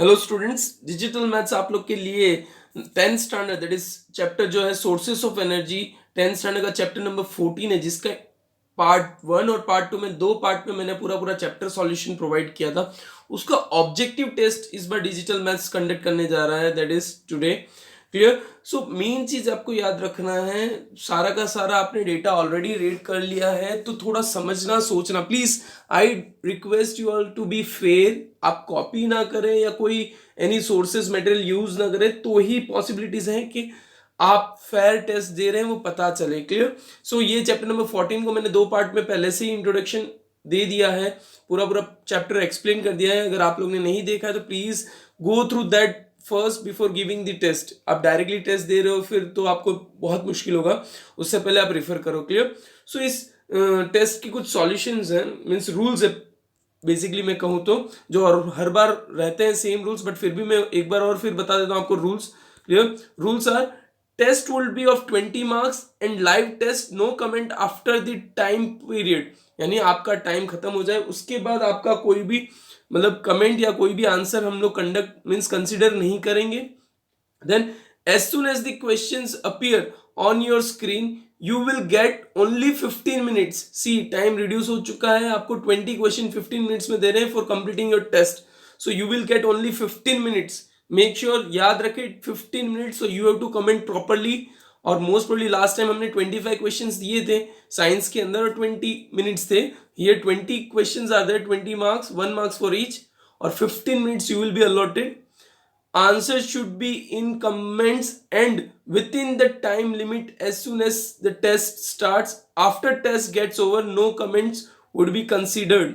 Hello students, digital maths आप लोग के लिए 10th standard that is chapter जो है sources of energy 10th standard का चैप्टर नंबर 14 है, जिसका पार्ट 1 और पार्ट 2 में दो पार्ट में मैंने पूरा पूरा चैप्टर सॉल्यूशन प्रोवाइड किया था। उसका ऑब्जेक्टिव टेस्ट इस बार डिजिटल मैथ्स कंडक्ट करने जा रहा है, that is today. Clear? So main चीज आपको याद रखना है, सारा का सारा आपने डेटा ऑलरेडी रीड कर लिया है, तो थोड़ा समझना सोचना please. I request you all to be fair. आप कॉपी ना करें या कोई एनी सोर्सेज मटेरियल यूज ना करें, तो ही पॉसिबिलिटीज हैं कि आप फेयर टेस्ट दे रहे हैं वो पता चले। क्लियर? सो ये चैप्टर नंबर 14 को मैंने दो पार्ट में पहले से ही इंट्रोडक्शन दे दिया है, पूरा पूरा चैप्टर एक्सप्लेन कर दिया है। अगर आप लोग ने नहीं देखा है तो please go through that first before giving the test. आप डायरेक्टली टेस्ट दे रहे हो फिर तो आपको बहुत मुश्किल होगा, उससे पहले आप रेफर करो। क्लियर? सो इस टेस्ट की कुछ सॉल्यूशंस हैं, मींस रूल्स है बेसिकली मैं कहूँ तो, जो और हर बार रहते हैं सेम रूल्स, बट फिर भी मैं एक बार और फिर बता देता हूँ आपको rules. Clear? Rules are: test will be of 20 marks and live test no comment after the time period. यानी आपका टाइम खत्म हो जाए उसके बाद आपका कोई भी मतलब कमेंट या कोई भी आंसर हम लोग कंडक्ट मीन्स कंसिडर नहीं करेंगे। Then as soon as the questions appear on your screen you will get only 15 minutes। see time reduce हो चुका है, आपको 20 क्वेश्चन 15 मिनट्स में दे रहे हैं for completing your test, so you will get only 15 minutes. Make sure याद रखे 15 minutes, so you have to comment properly. और मोस्ट प्रोबेबली लास्ट टाइम हमने 25 क्वेश्चंस दिए थे साइंस के अंदर और 20 मिनट्स थे। ये 20 questions are there, 20 marks, 1 marks for each, और 15 minutes you will be allotted। Answers should be in comments and within the time limit as soon as the test starts। after test gets over no comments would be considered।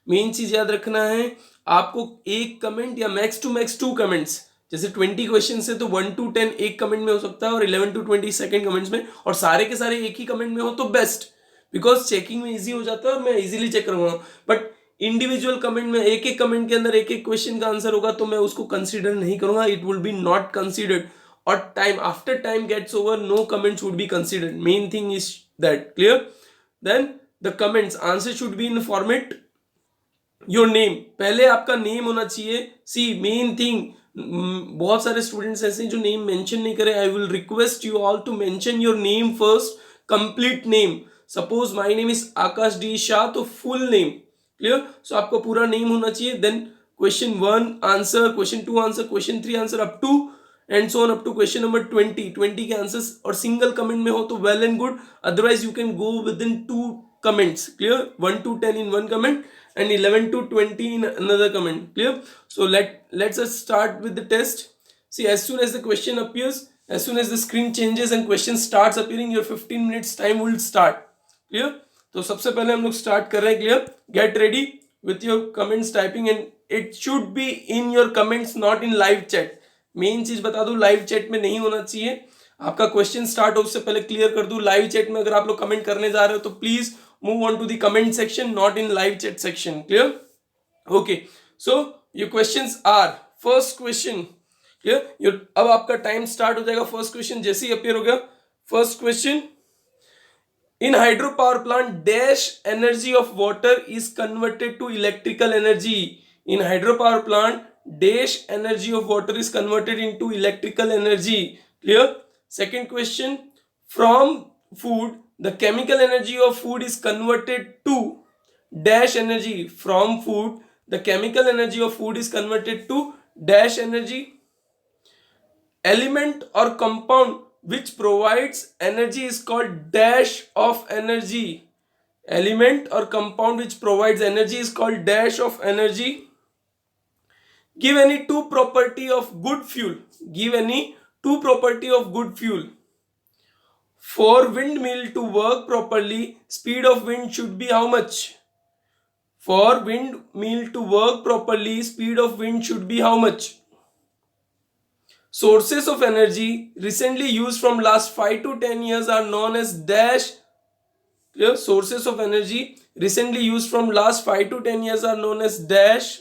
Main चीज याद रखना है, आपको एक comment या max to max 2 comments, जैसे 20 question है तो 1 to 10 एक कमेंट में हो सकता है और 11 to 20 सेकंड कमेंट्स में, और सारे के सारे एक ही कमेंट में हो तो बेस्ट, बिकॉज चेकिंग में इजी हो जाता है और मैं इजीली चेक करूंगा। बट इंडिविजुअल कमेंट में एक एक कमेंट के अंदर एक एक क्वेश्चन का आंसर होगा तो मैं उसको कंसीडर नहीं करूंगा, it will be not considered. और time after time gets over no comments would be considered. Main thing is that. Clear? Then the comments answer should be in format your name. पहले आपका name होना चाहिए। सी main thing, बहुत सारे students ऐसे हैं जो नेम मेंशन नहीं करें। I will request you all to mention your name first, complete name. Suppose my name is Akash D Shah, तो फुल नेम। क्लियर? सो आपको पूरा नेम होना चाहिए। Then question 1 answer, question 2 answer, question 3 answer, up to and so on up to question number 20 के answers. और single comment में हो तो well and good, otherwise you can go with in 2 comments। clear? 1 to 10 in one comment and 11 to 20 in another comment। clear? So let's us start with the test। see, as soon as the question appears, as soon as the screen changes and question starts appearing, your 15 minutes time will start। clear? तो सबसे पहले हम लोग start कर रहे हैं। Clear? Get ready with your comments typing and it should be in your comments, not in live chat. Main चीज बता दूं, लाइव चैट में नहीं होना चाहिए। आपका क्वेश्चन स्टार्ट हो उससे पहले क्लियर कर दूं, लाइव चैट में अगर आप लोग कमेंट करने जा रहे हो तो please move on to the comment section, not in live chat section। clear? okay, so your questions are: first question। clear? your अब आपका टाइम स्टार्ट हो जाएगा। फर्स्ट क्वेश्चन जैसे ही अपीयर हो गया, first question: in hydropower plant dash energy of water is converted to electrical energy। in hydropower plant dash energy of water is converted into electrical energy। clear? second question: from food the chemical energy of food is converted to dash energy। from food the chemical energy of food is converted to dash energy। element or compound which provides energy is called dash of energy। element or compound which provides energy is called dash of energy। give any two property of good fuel। give any two property of good fuel। for windmill to work properly speed of wind should be how much? for windmill to work properly speed of wind should be how much? sources of energy recently used from last 5 to 10 years are known as dash। clear? sources of energy recently used from last 5 to 10 years are known as dash।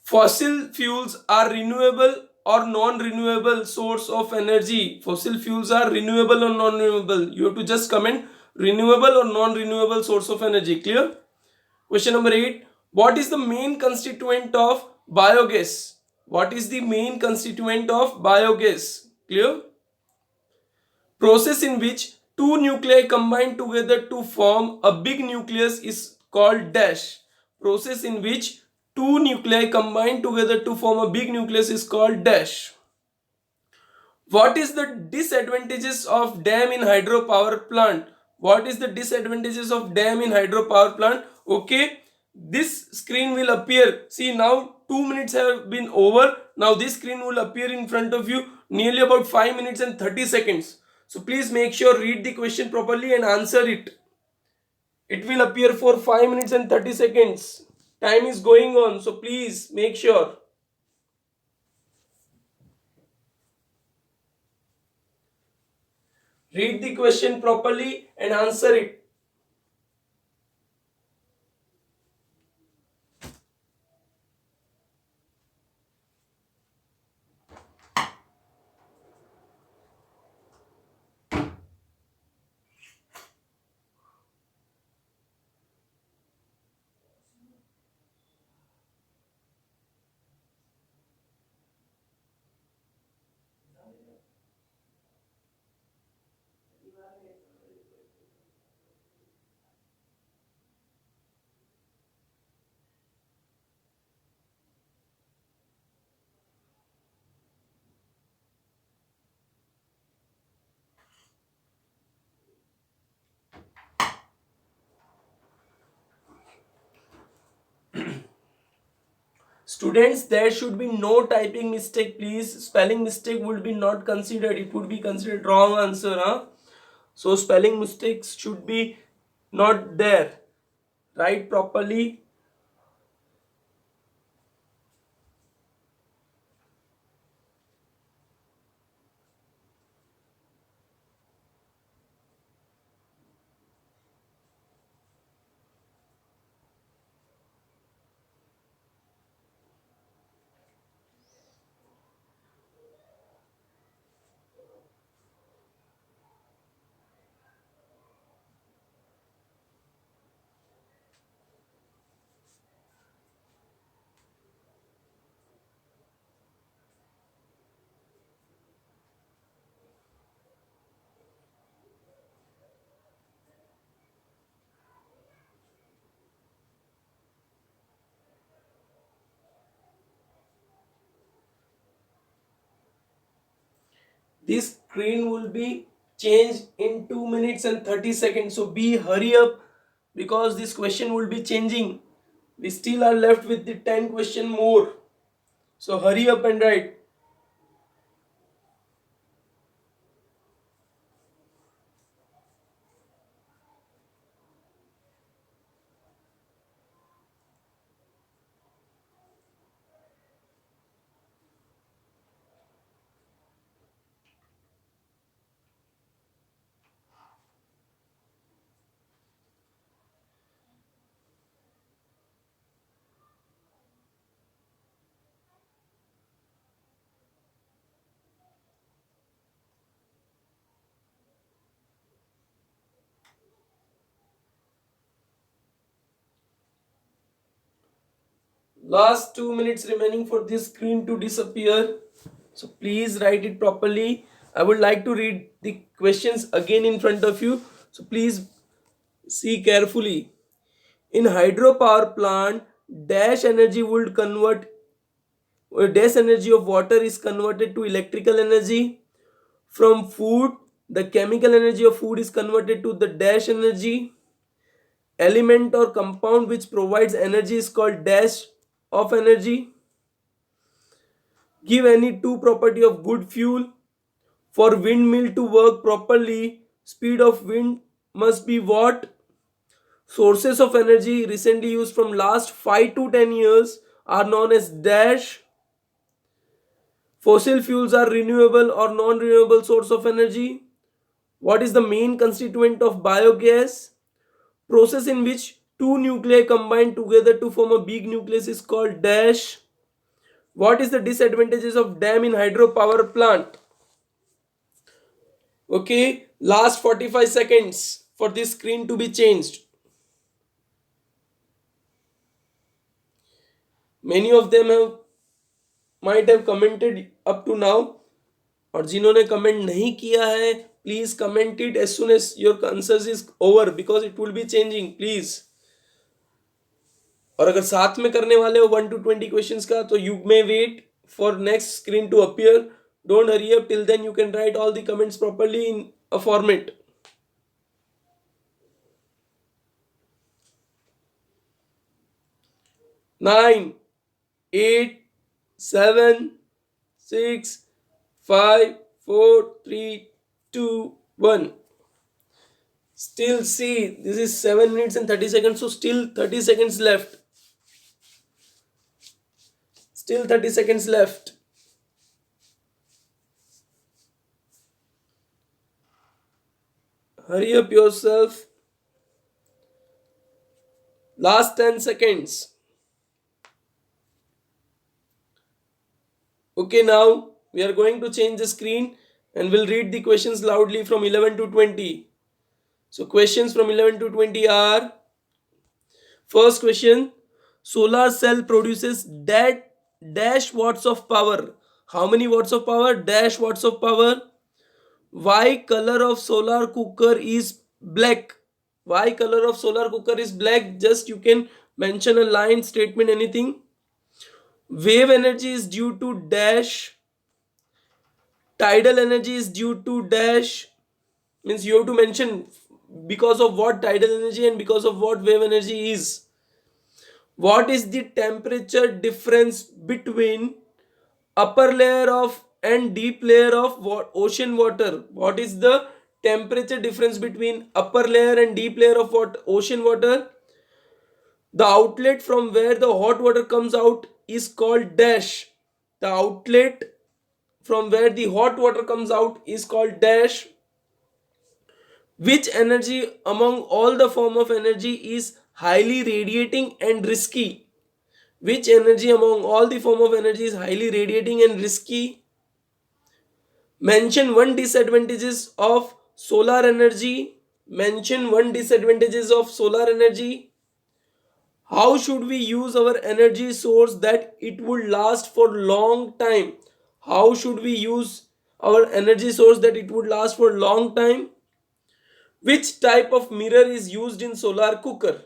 fossil fuels are renewable or non-renewable source of energy। fossil fuels are renewable or non-renewable, you have to just comment renewable or non-renewable source of energy। clear? question number 8: what is the main constituent of biogas. What is the main constituent of biogas? Clear? Process in which two nuclei combine together to form a big nucleus is called dash. Process in which two nuclei combine together to form a big nucleus is called dash. What is the disadvantages of dam in hydropower plant? What is the disadvantages of dam in hydropower plant? Okay, this screen will appear. See, now 2 minutes have been over. Now this screen will appear in front of you nearly about 5 minutes and 30 seconds. So please make sure read the question properly and answer it. It will appear for 5 minutes and 30 seconds. Time is going on, so please make sure. Read the question properly and answer it. Students, there should be no typing mistake, please. Spelling mistake would be not considered. It would be considered wrong answer. So spelling mistakes should be not there. Write properly. This screen will be changed in 2 minutes and 30 seconds. So be hurry up because this question will be changing. We still are left with the 10 question more. So hurry up and write. Last 2 minutes remaining for this screen to disappear. So please write it properly. I would like to read the questions again in front of you. So please see carefully. In hydropower plant, dash energy would convert dash energy of water is converted to electrical energy. From food, the chemical energy of food is converted to the dash energy. Element or compound which provides energy is called dash of energy. Give any two property of good fuel. For windmill to work properly, speed of wind must be what? Sources of energy recently used from last 5 to 10 years are known as dash. Fossil fuels are renewable or non-renewable source of energy. What is the main constituent of biogas? Process in which two nuclei combine together to form a big nucleus is called dash. What is the disadvantages of dam in hydropower plant? Okay, last 45 seconds for this screen to be changed. Many of them have might have commented up to now, और जिन्होंने comment नहीं किया है please comment it as soon as your answers is over, because it will be changing please. और अगर साथ में करने वाले हो 1 to 20 क्वेश्चंस का, तो you may wait for next screen to appear. Don't hurry up, till then you can write all the comments properly in a format. 9, 8, 7, 6, 5, 4, 3, 2, 1. Still, see, this is 7 minutes and 30 seconds, so still 30 seconds left. Still 30 seconds left. Hurry up yourself. Last 10 seconds. Okay, now we are going to change the screen and we'll read the questions loudly from 11 to 20. So questions from 11 to 20 are: first question, solar cell produces dash watts of power. How many watts of power? Dash watts of power. Why color of solar cooker is black? Why color of solar cooker is black? Just you can mention a line, statement, anything. Wave energy is due to dash. Tidal energy is due to dash. Means you have to mention because of what tidal energy and because of what wave energy is. What is the temperature difference between upper layer of and deep layer of ocean water? What is the temperature difference between upper layer and deep layer of what ocean water? The outlet from where the hot water comes out is called dash. The outlet from where the hot water comes out is called dash. Which energy among all the form of energy is highly radiating and risky? Which energy among all the form of energy is highly radiating and risky? Mention one disadvantages of solar energy. Mention one disadvantages of solar energy. How should we use our energy source that it would last for long time? How should we use our energy source that it would last for long time? Which type of mirror is used in solar cooker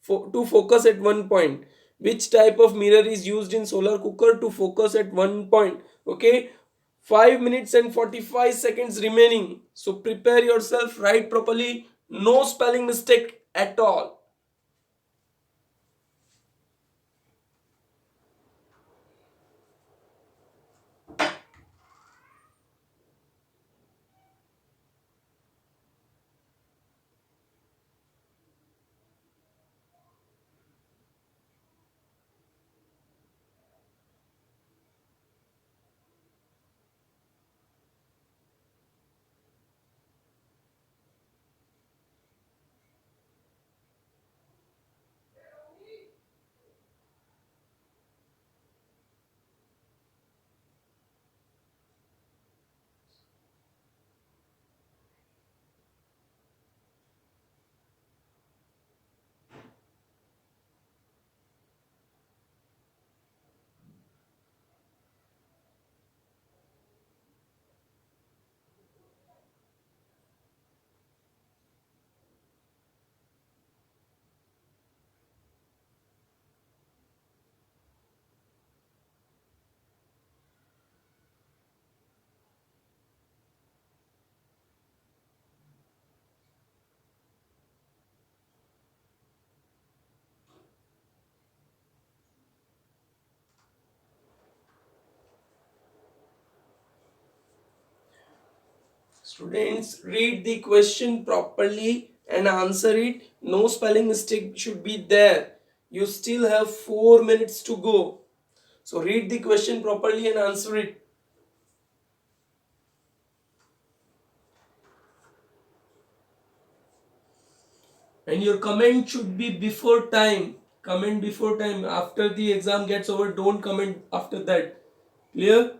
to focus at one point? Which type of mirror is used in solar cooker to focus at one point? Okay, 5 minutes and 45 seconds remaining. So prepare yourself, write properly, no spelling mistake at all. Students, read the question properly and answer it. No spelling mistake should be there. You still have 4 minutes to go. So read the question properly and answer it. And your comment should be before time. Comment before time. After the exam gets over, don't comment after that. Clear?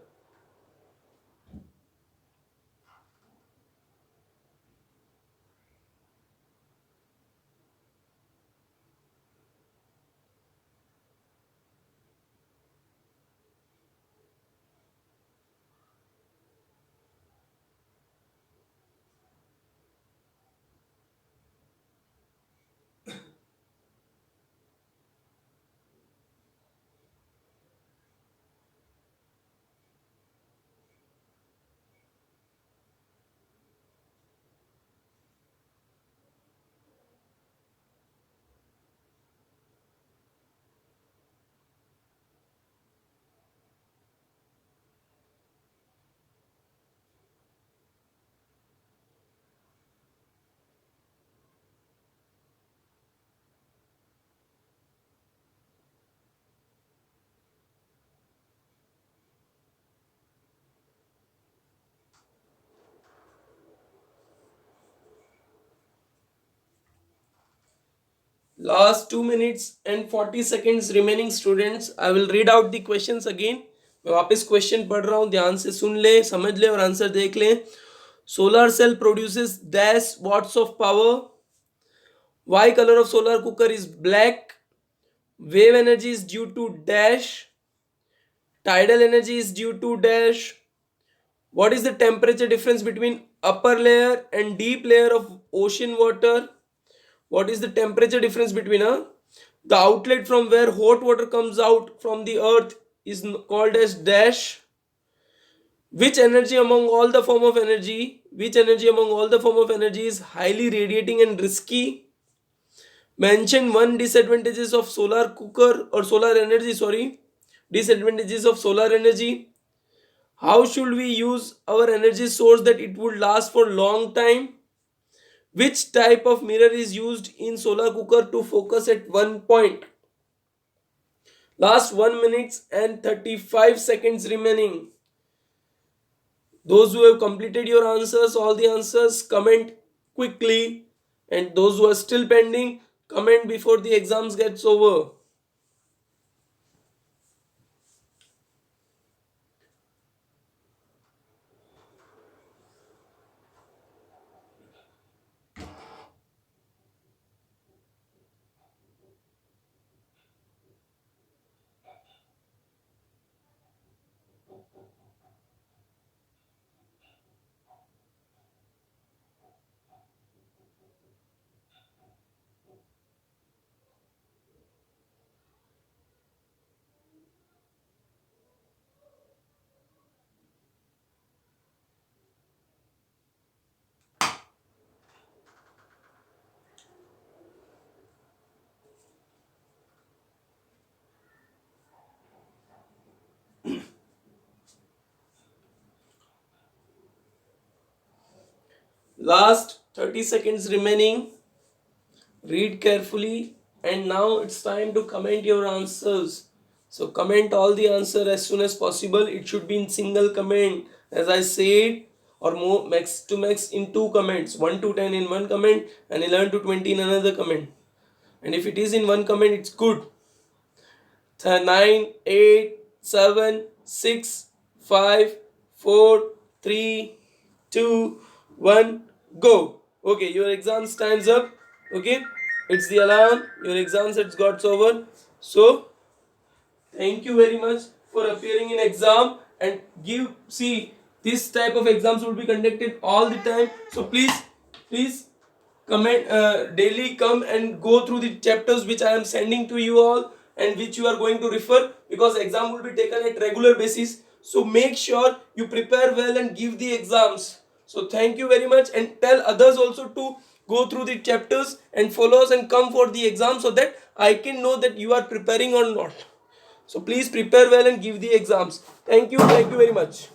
Last 2 minutes and 40 seconds remaining students. I will read out the questions again. मैं वापस question पढ़ रहा हूँ, ध्यान से सुन ले, समझ ले और आंसर देख ले. Solar cell produces dash watts of power. Why color of solar cooker is black? Wave energy is due to dash. Tidal energy is due to dash. What is the temperature difference between upper layer and deep layer of ocean water? What is the temperature difference between the outlet from where hot water comes out from the earth is called as dash? Which energy among all the form of energy is highly radiating and risky? Mention one disadvantages of solar cooker or solar energy, disadvantages of solar energy. How should we use our energy source that it would last for long time? Which type of mirror is used in solar cooker to focus at one point? Last 1 minute and 35 seconds remaining. Those who have completed your answers, all the answers, comment quickly. And those who are still pending, comment before the exams gets over. Last 30 seconds remaining. Read carefully, and now it's time to comment your answers. So comment all the answer as soon as possible. It should be in single comment, as I said, or more, max to max in 2 comments, 1 to 10 in one comment and 11 to 20 in another comment. And if it is in one comment, it's good. 9, 8, 7, 6, 5, 4, 3, 2, 1, go. Okay, your exams time's up. Okay, it's the alarm. Your exam sets got over. So thank you very much for appearing in exam, and see, this type of exams will be conducted all the time. So please comment daily, come and go through the chapters which I am sending to you all and which you are going to refer, because exam will be taken at regular basis. So make sure you prepare well and give the exams. So thank you very much, and tell others also to go through the chapters and follow us and come for the exam, so that I can know that you are preparing or not. So please prepare well and give the exams. Thank you very much.